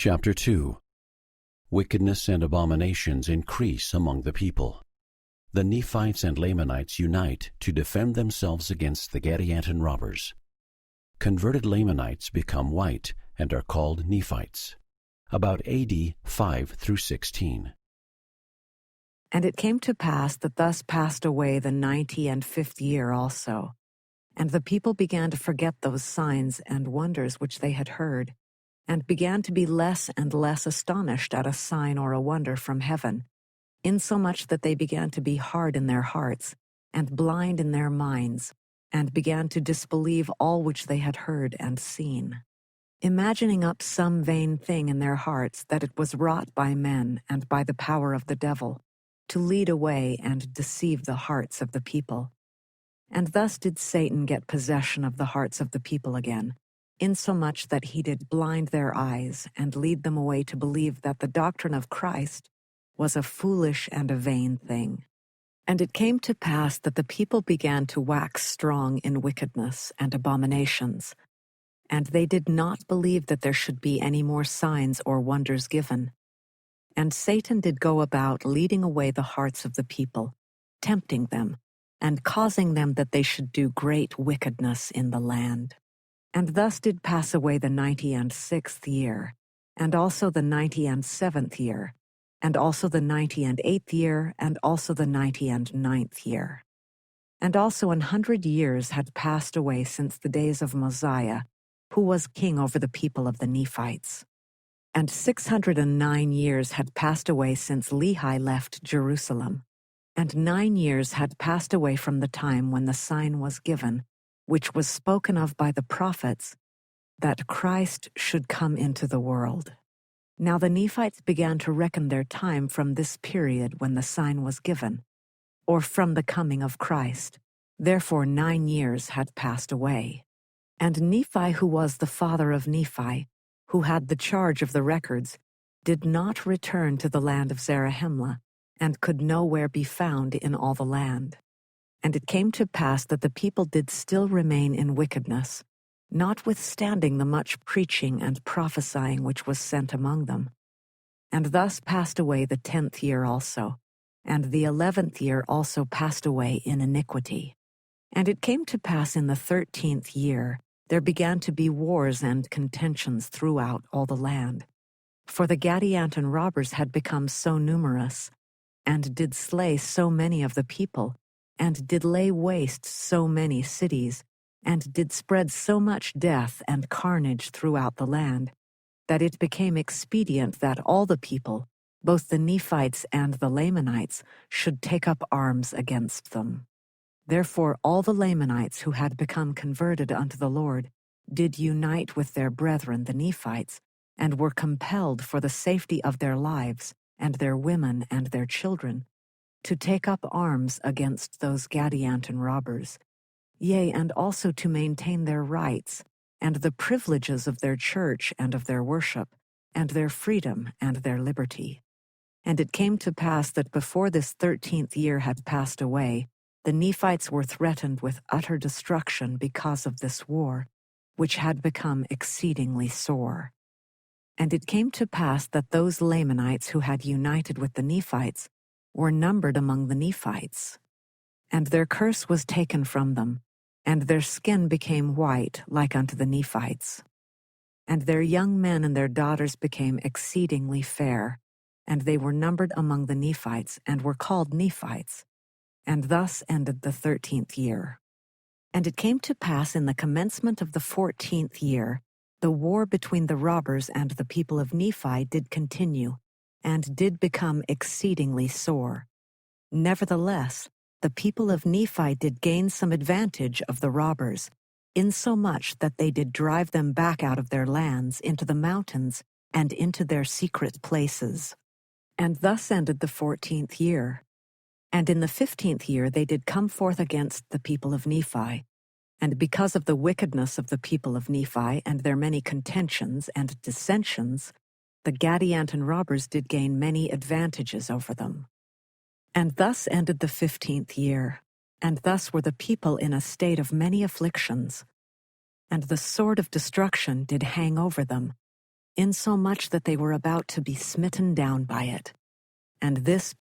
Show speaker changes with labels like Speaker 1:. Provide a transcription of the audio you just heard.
Speaker 1: Chapter 2. Wickedness and abominations increase among the people. The Nephites and Lamanites unite to defend themselves against the Gadianton robbers. Converted Lamanites become white and are called Nephites. About A.D. 5 through 16.
Speaker 2: And it came to pass that thus passed away the 95th year also. And the people began to forget those signs and wonders which they had heard, and began to be less and less astonished at a sign or a wonder from heaven, insomuch that they began to be hard in their hearts, and blind in their minds, and began to disbelieve all which they had heard and seen, imagining up some vain thing in their hearts that it was wrought by men and by the power of the devil, to lead away and deceive the hearts of the people. And thus did Satan get possession of the hearts of the people again, insomuch that he did blind their eyes and lead them away to believe that the doctrine of Christ was a foolish and a vain thing. And it came to pass that the people began to wax strong in wickedness and abominations, and they did not believe that there should be any more signs or wonders given. And Satan did go about leading away the hearts of the people, tempting them, and causing them that they should do great wickedness in the land. And thus did pass away the 96th year, and also the 97th year, and also the 98th year, and also the 99th year. And also 100 years had passed away since the days of Mosiah, who was king over the people of the Nephites. And 609 years had passed away since Lehi left Jerusalem, and 9 years had passed away from the time when the sign was given, which was spoken of by the prophets, that Christ should come into the world. Now the Nephites began to reckon their time from this period when the sign was given, or from the coming of Christ. Therefore 9 years had passed away. And Nephi, who was the father of Nephi, who had the charge of the records, did not return to the land of Zarahemla, and could nowhere be found in all the land. And it came to pass that the people did still remain in wickedness, notwithstanding the much preaching and prophesying which was sent among them. And thus passed away the 10th year also, and the 11th year also passed away in iniquity. And it came to pass in the 13th year, there began to be wars and contentions throughout all the land. For the Gadianton robbers had become so numerous, and did slay so many of the people, and did lay waste so many cities, and did spread so much death and carnage throughout the land, that it became expedient that all the people, both the Nephites and the Lamanites, should take up arms against them. Therefore all the Lamanites who had become converted unto the Lord did unite with their brethren the Nephites, and were compelled for the safety of their lives, and their women and their children, to take up arms against those Gadianton robbers, yea, and also to maintain their rights, and the privileges of their church and of their worship, and their freedom and their liberty. And it came to pass that before this 13th year had passed away, the Nephites were threatened with utter destruction because of this war, which had become exceedingly sore. And it came to pass that those Lamanites who had united with the Nephites were numbered among the Nephites. And their curse was taken from them, and their skin became white like unto the Nephites. And their young men and their daughters became exceedingly fair, and they were numbered among the Nephites, and were called Nephites. And thus ended the 13th year. And it came to pass in the commencement of the 14th year, the war between the robbers and the people of Nephi did continue, and did become exceedingly sore. Nevertheless, the people of Nephi did gain some advantage of the robbers, insomuch that they did drive them back out of their lands into the mountains and into their secret places. And thus ended the 14th year. And in the 15th year they did come forth against the people of Nephi. And because of the wickedness of the people of Nephi and their many contentions and dissensions, the Gadianton robbers did gain many advantages over them. And thus ended the 15th year, and thus were the people in a state of many afflictions. And the sword of destruction did hang over them, insomuch that they were about to be smitten down by it. And this